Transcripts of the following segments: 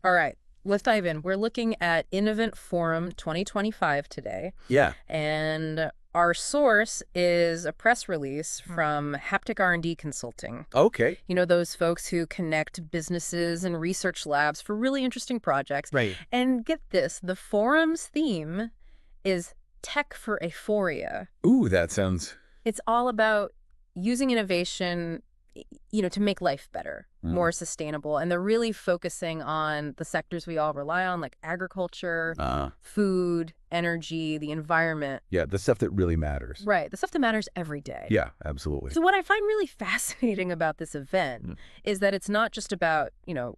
All right, let's dive in. We're looking at Innovent Forum 2025 today. Yeah. And our source is a press release from Haptic R&D Consulting. Okay. You know, those folks who connect businesses and research labs for really interesting projects. Right. And get this, the forum's theme is Tech for Aeiforia. Ooh, that sounds... It's all about using innovation, you know, to make life better, more sustainable. And they're really focusing on the sectors we all rely on, like agriculture, food, energy, the environment. Yeah, the stuff that really matters. Right. The stuff that matters every day. Yeah, absolutely. So what I find really fascinating about this event is that it's not just about, you know,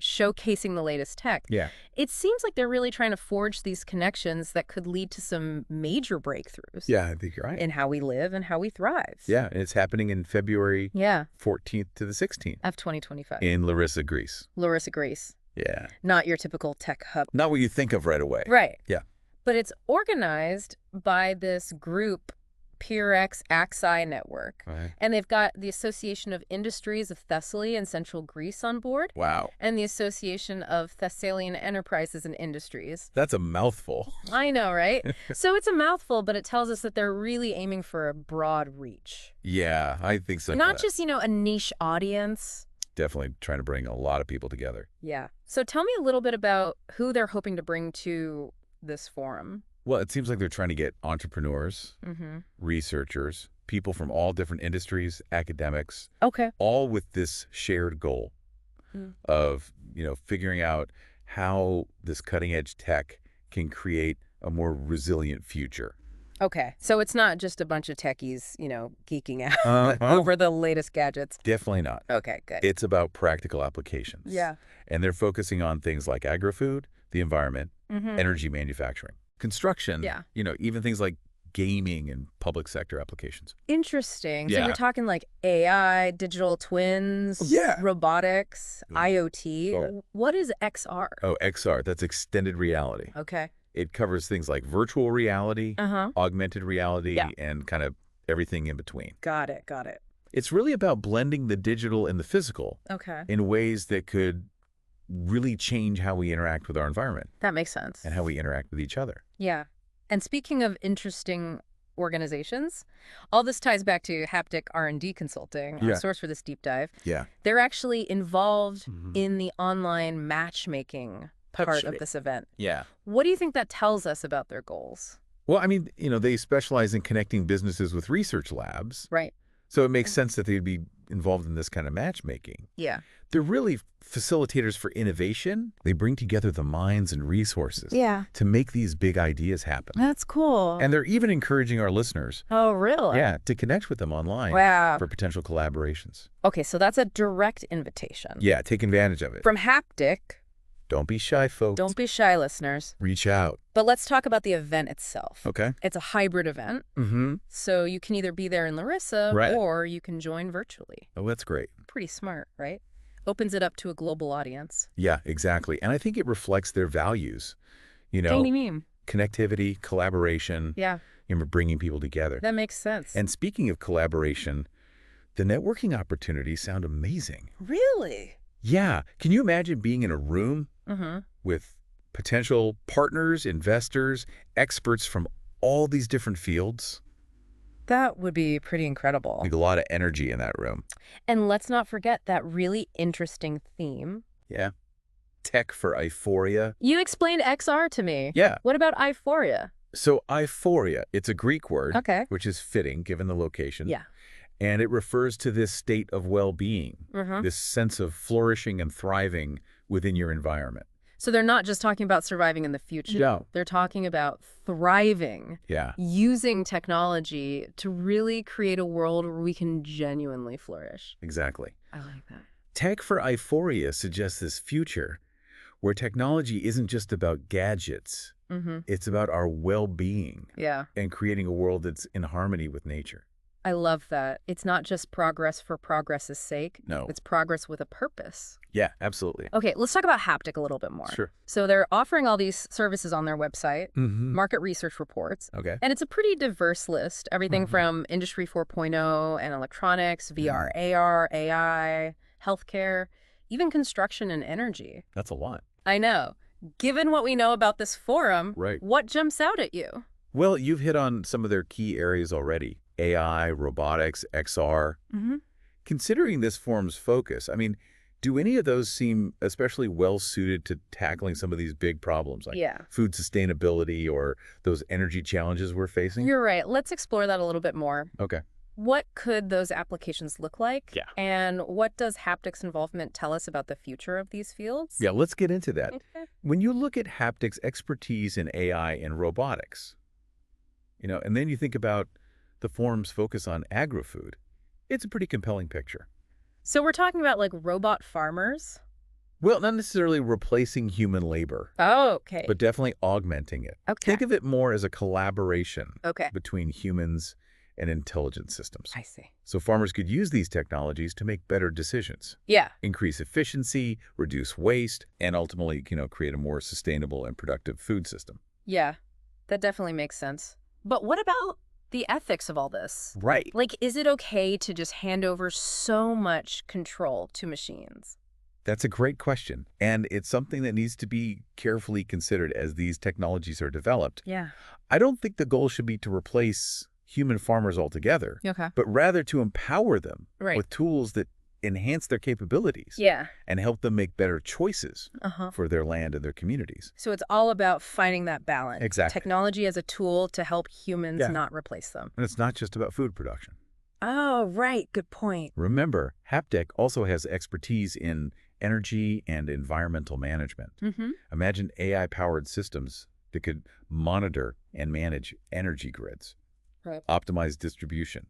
showcasing the latest tech. Yeah. It seems like they're really trying to forge these connections that could lead to some major breakthroughs. Yeah, I think you're right. In how we live and how we thrive. Yeah, and it's happening in February 14th to the 16th. Of 2025. In Larissa, Greece. Larissa, Greece. Yeah. Not your typical tech hub. Not what you think of right away. Right. Yeah. But it's organized by this group, PRX Axi Network. Right. And they've got the Association of Industries of Thessaly and Central Greece on board. Wow. And the Association of Thessalian Enterprises and Industries. That's a mouthful. I know, right? So it's a mouthful, but it tells us that they're really aiming for a broad reach. Yeah, I think so. Not just, you know, a niche audience. Definitely trying to bring a lot of people together. Yeah. So tell me a little bit about who they're hoping to bring to this forum. Well, it seems like they're trying to get entrepreneurs, researchers, people from all different industries, academics, all with this shared goal of, you know, figuring out how this cutting-edge tech can create a more resilient future. Okay. So it's not just a bunch of techies, you know, geeking out over the latest gadgets. Definitely not. Okay, good. It's about practical applications. Yeah. And they're focusing on things like agri-food, the environment, energy manufacturing, construction, you know, even things like gaming and public sector applications. Interesting. Yeah. So you're talking like AI, digital twins, robotics, IoT. Oh. What is XR? Oh, XR, that's extended reality. Okay. It covers things like virtual reality, augmented reality, and kind of everything in between. Got it. Got it. It's really about blending the digital and the physical in ways that could really change how we interact with our environment. That makes sense. And how we interact with each other. Yeah. And speaking of interesting organizations, all this ties back to Haptic R&D Consulting, our source for this deep dive. Yeah. They're actually involved in the online matchmaking part of this event. Yeah. What do you think that tells us about their goals? Well, I mean, you know, they specialize in connecting businesses with research labs. Right. So it makes sense that they'd be involved in this kind of matchmaking. Yeah. They're really facilitators for innovation. They bring together the minds and resources to make these big ideas happen. That's cool. And they're even encouraging our listeners. Oh, really? Yeah, to connect with them online for potential collaborations. Okay, so that's a direct invitation. Yeah, take advantage of it. From Haptic. Don't be shy, folks. Don't be shy, listeners. Reach out. But let's talk about the event itself. Okay. It's a hybrid event. So you can either be there in Larissa or you can join virtually. Oh, that's great. Pretty smart, right? Opens it up to a global audience. Yeah, exactly. And I think it reflects their values. You know, What do you mean? Connectivity, collaboration. Yeah. You know, bringing people together. That makes sense. And speaking of collaboration, the networking opportunities sound amazing. Really? Yeah. Can you imagine being in a room with potential partners, investors, experts from all these different fields? That would be pretty incredible. Like a lot of energy in that room. And let's not forget that really interesting theme. Yeah. Tech for Aeiforia. You explained XR to me. Yeah. What about Aeiforia? So Aeiforia, it's a Greek word, Okay. which is fitting given the location. Yeah. And it refers to this state of well-being, this sense of flourishing and thriving within your environment. So they're not just talking about surviving in the future. No. They're talking about thriving. Yeah. Using technology to really create a world where we can genuinely flourish. Exactly. I like that. Tech for Aeiforia suggests this future where technology isn't just about gadgets. It's about our well-being. Yeah. And creating a world that's in harmony with nature. I love that. It's not just progress for progress's sake. No. It's progress with a purpose. Yeah, absolutely. Okay, let's talk about Haptic a little bit more. Sure. So they're offering all these services on their website, market research reports. Okay. And it's a pretty diverse list. Everything from Industry 4.0 and electronics, VR, AR, AI, healthcare, even construction and energy. That's a lot. I know. Given what we know about this forum, what jumps out at you? Well, you've hit on some of their key areas already. AI, robotics, XR. Considering this forum's focus, I mean, do any of those seem especially well-suited to tackling some of these big problems, like food sustainability or those energy challenges we're facing? You're right. Let's explore that a little bit more. Okay. What could those applications look like? Yeah. And what does haptics involvement tell us about the future of these fields? Yeah, let's get into that. When you look at haptics' expertise in AI and robotics, and then you think about the forum's focus on agri-food, it's a pretty compelling picture. So we're talking about like robot farmers? Well, not necessarily replacing human labor. Oh, okay. But definitely augmenting it. Okay. Think of it more as a collaboration okay. between humans and intelligent systems. I see. So farmers could use these technologies to make better decisions. Yeah. Increase efficiency, reduce waste, and ultimately, create a more sustainable and productive food system. Yeah, that definitely makes sense. But what about the ethics of all this? Right. Like, is it okay to just hand over so much control to machines? That's a great question. And it's something that needs to be carefully considered as these technologies are developed. Yeah. I don't think the goal should be to replace human farmers altogether, but rather to empower them with tools that enhance their capabilities and help them make better choices for their land and their communities. So it's all about finding that balance. Exactly. Technology as a tool to help humans not replace them. And it's not just about food production. Oh, right. Good point. Remember, Haptic also has expertise in energy and environmental management. Imagine AI-powered systems that could monitor and manage energy grids. Optimize distribution.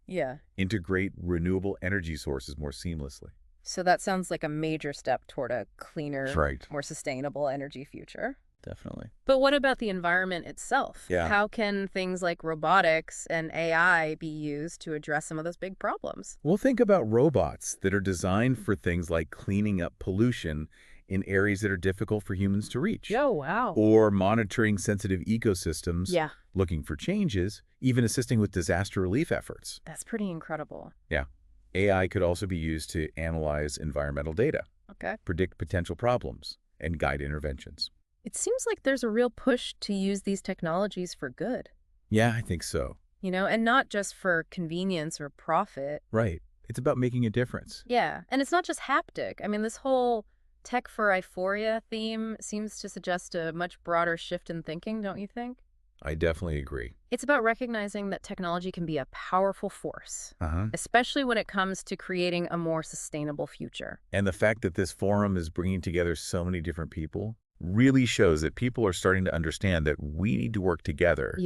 Integrate renewable energy sources more seamlessly. So that sounds like a major step toward a cleaner, more sustainable energy future. Definitely. But what about the environment itself? Yeah. How can things like robotics and AI be used to address some of those big problems? Well, think about robots that are designed for things like cleaning up pollution in areas that are difficult for humans to reach. Oh, wow. Or monitoring sensitive ecosystems, looking for changes, even assisting with disaster relief efforts. That's pretty incredible. Yeah. AI could also be used to analyze environmental data, predict potential problems, and guide interventions. It seems like there's a real push to use these technologies for good. Yeah, I think so. And not just for convenience or profit. Right. It's about making a difference. Yeah. And it's not just haptic. I mean, this whole tech for Aeiforia theme seems to suggest a much broader shift in thinking, don't you think? I definitely agree. It's about recognizing that technology can be a powerful force, especially when it comes to creating a more sustainable future. And the fact that this forum is bringing together so many different people really shows that people are starting to understand that we need to work together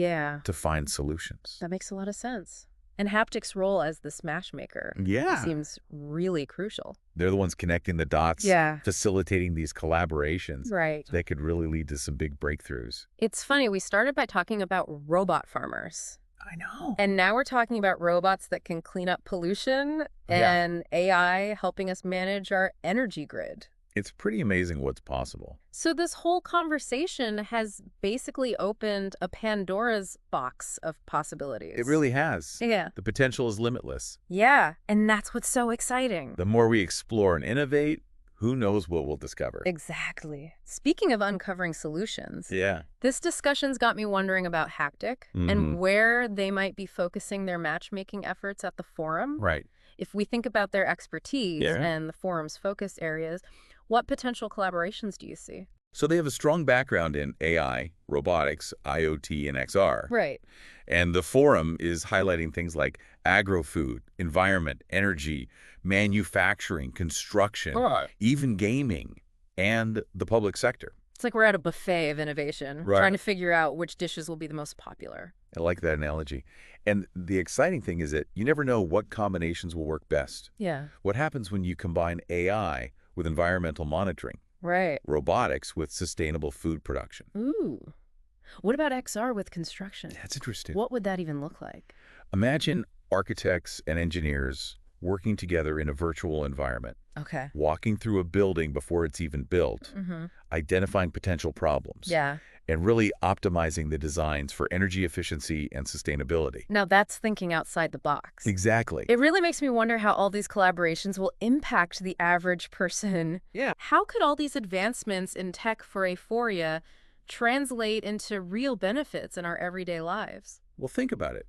to find solutions. That makes a lot of sense. And Haptic's role as this matchmaker seems really crucial. They're the ones connecting the dots, facilitating these collaborations that could really lead to some big breakthroughs. It's funny, we started by talking about robot farmers. I know. And now we're talking about robots that can clean up pollution and AI helping us manage our energy grid. It's pretty amazing what's possible. So this whole conversation has basically opened a Pandora's box of possibilities. It really has. Yeah. The potential is limitless. Yeah, and that's what's so exciting. The more we explore and innovate, who knows what we'll discover. Exactly. Speaking of uncovering solutions, this discussion's got me wondering about Haptic and where they might be focusing their matchmaking efforts at the forum. Right. If we think about their expertise and the forum's focus areas, what potential collaborations do you see? So they have a strong background in AI, robotics, IoT, and XR. Right. And the forum is highlighting things like agro-food, environment, energy, manufacturing, construction, even gaming, and the public sector. It's like we're at a buffet of innovation, trying to figure out which dishes will be the most popular. I like that analogy. And the exciting thing is that you never know what combinations will work best. Yeah. What happens when you combine AI with environmental monitoring? Right. Robotics with sustainable food production. Ooh. What about XR with construction? That's interesting. What would that even look like? Imagine architects and engineers working together in a virtual environment. Okay. walking through a building before it's even built, identifying potential problems, and really optimizing the designs for energy efficiency and sustainability. Now that's thinking outside the box. Exactly. It really makes me wonder how all these collaborations will impact the average person. Yeah. How could all these advancements in tech for Aeiforia translate into real benefits in our everyday lives? Well, think about it.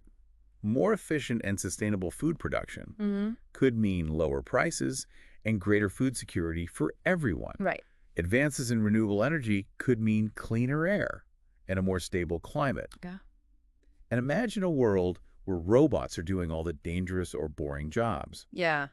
More efficient and sustainable food production could mean lower prices and greater food security for everyone. Right. Advances in renewable energy could mean cleaner air and a more stable climate. Yeah. And imagine a world where robots are doing all the dangerous or boring jobs,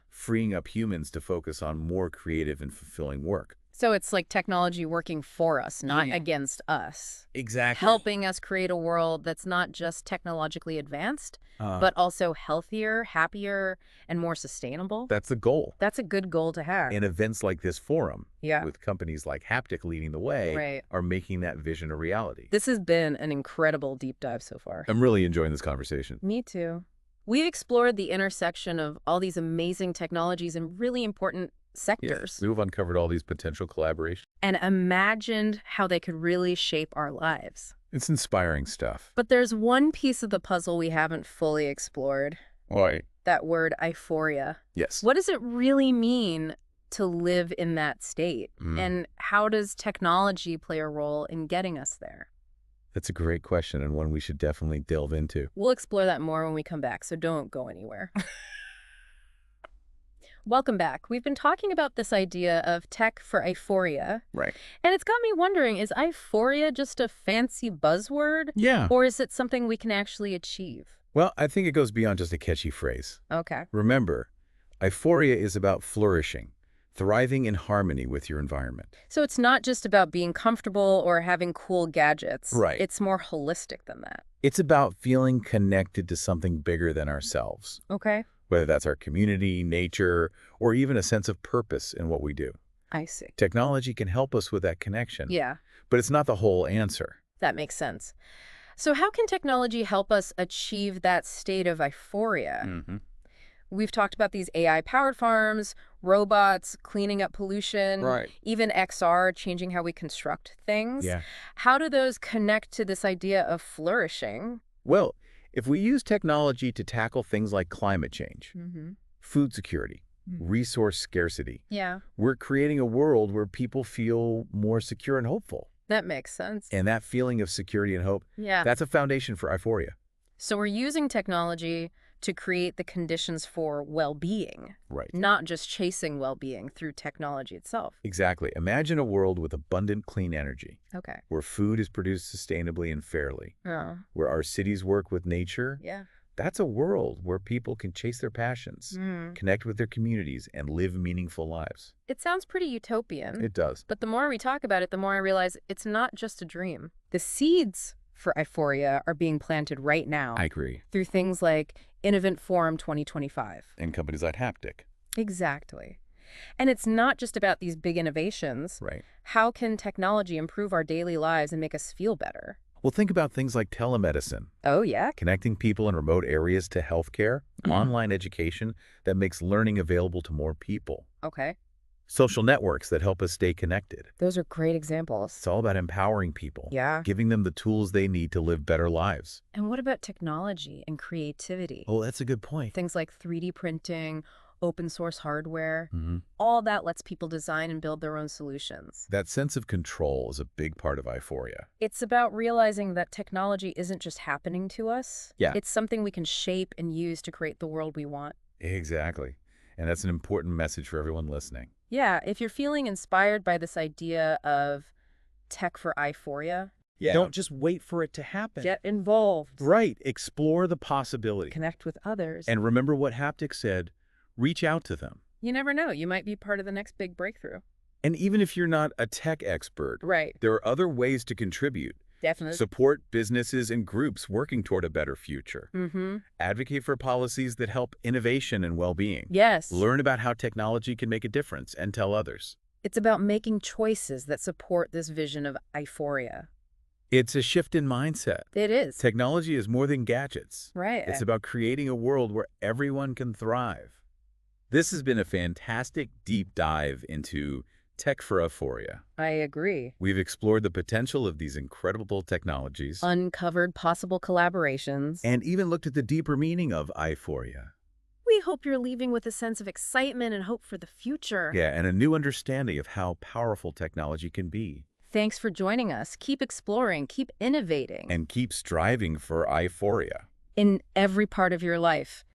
freeing up humans to focus on more creative and fulfilling work. So it's like technology working for us, not against us. Exactly. Helping us create a world that's not just technologically advanced, but also healthier, happier, and more sustainable. That's the goal. That's a good goal to have. And events like this forum, with companies like Haptic leading the way, are making that vision a reality. This has been an incredible deep dive so far. I'm really enjoying this conversation. Me too. We've explored the intersection of all these amazing technologies in really important sectors. We've uncovered all these potential collaborations. And imagined how they could really shape our lives. It's inspiring stuff. But there's one piece of the puzzle we haven't fully explored. Why? That word, Aeiforia. Yes. What does it really mean to live in that state? And how does technology play a role in getting us there? That's a great question, and one we should definitely delve into. We'll explore that more when we come back, so don't go anywhere. Welcome back. We've been talking about this idea of tech for Aeiforia. Right. And it's got me wondering, is Aeiforia just a fancy buzzword? Yeah. Or is it something we can actually achieve? Well, I think it goes beyond just a catchy phrase. Okay. Remember, Aeiforia is about flourishing, thriving in harmony with your environment. So it's not just about being comfortable or having cool gadgets. Right. It's more holistic than that. It's about feeling connected to something bigger than ourselves. Okay. Whether that's our community, nature, or even a sense of purpose in what we do. I see. Technology can help us with that connection. Yeah. But it's not the whole answer. That makes sense. So how can technology help us achieve that state of Aeiforia? We've talked about these AI-powered farms, robots, cleaning up pollution, even XR, changing how we construct things. Yeah. How do those connect to this idea of flourishing? Well, if we use technology to tackle things like climate change, food security, resource scarcity, we're creating a world where people feel more secure and hopeful. That makes sense. And that feeling of security and hope, that's a foundation for Aeiforia. So we're using technology to create the conditions for well-being, not just chasing well-being through technology itself. Exactly. Imagine a world with abundant clean energy, where food is produced sustainably and fairly, where our cities work with nature. That's a world where people can chase their passions, connect with their communities, and live meaningful lives. It sounds pretty utopian. It does. But the more we talk about it, the more I realize it's not just a dream. The seeds for Aeiforia are being planted right now. I agree. Through things like Innovent Forum 2025. And companies like Haptic. Exactly. And it's not just about these big innovations. How can technology improve our daily lives and make us feel better? Well, think about things like telemedicine. Oh, yeah? Connecting people in remote areas to healthcare, online education that makes learning available to more people. Okay. Social networks that help us stay connected. Those are great examples. It's all about empowering people. Yeah. Giving them the tools they need to live better lives. And what about technology and creativity? Oh, that's a good point. Things like 3D printing, open source hardware, all that lets people design and build their own solutions. That sense of control is a big part of Aeiforia. It's about realizing that technology isn't just happening to us. Yeah. It's something we can shape and use to create the world we want. Exactly. And that's an important message for everyone listening. Yeah, if you're feeling inspired by this idea of tech for Aeiforia, don't just wait for it to happen. Get involved. Right. Explore the possibility. Connect with others. And remember what Haptic said, reach out to them. You never know. You might be part of the next big breakthrough. And even if you're not a tech expert, there are other ways to contribute. Definitely. Support businesses and groups working toward a better future. Advocate for policies that help innovation and well-being. Yes. Learn about how technology can make a difference and tell others. It's about making choices that support this vision of Aeiforia. It's a shift in mindset. It is. Technology is more than gadgets. Right. It's about creating a world where everyone can thrive. This has been a fantastic deep dive into tech for Aeiforia. I agree. We've explored the potential of these incredible technologies, Uncovered possible collaborations, and even looked at the deeper meaning of Aeiforia. We hope you're leaving with a sense of excitement and hope for the future. Yeah, and a new understanding of how powerful technology can be. Thanks for joining us. Keep exploring, keep innovating. And keep striving for Aeiforia. In every part of your life.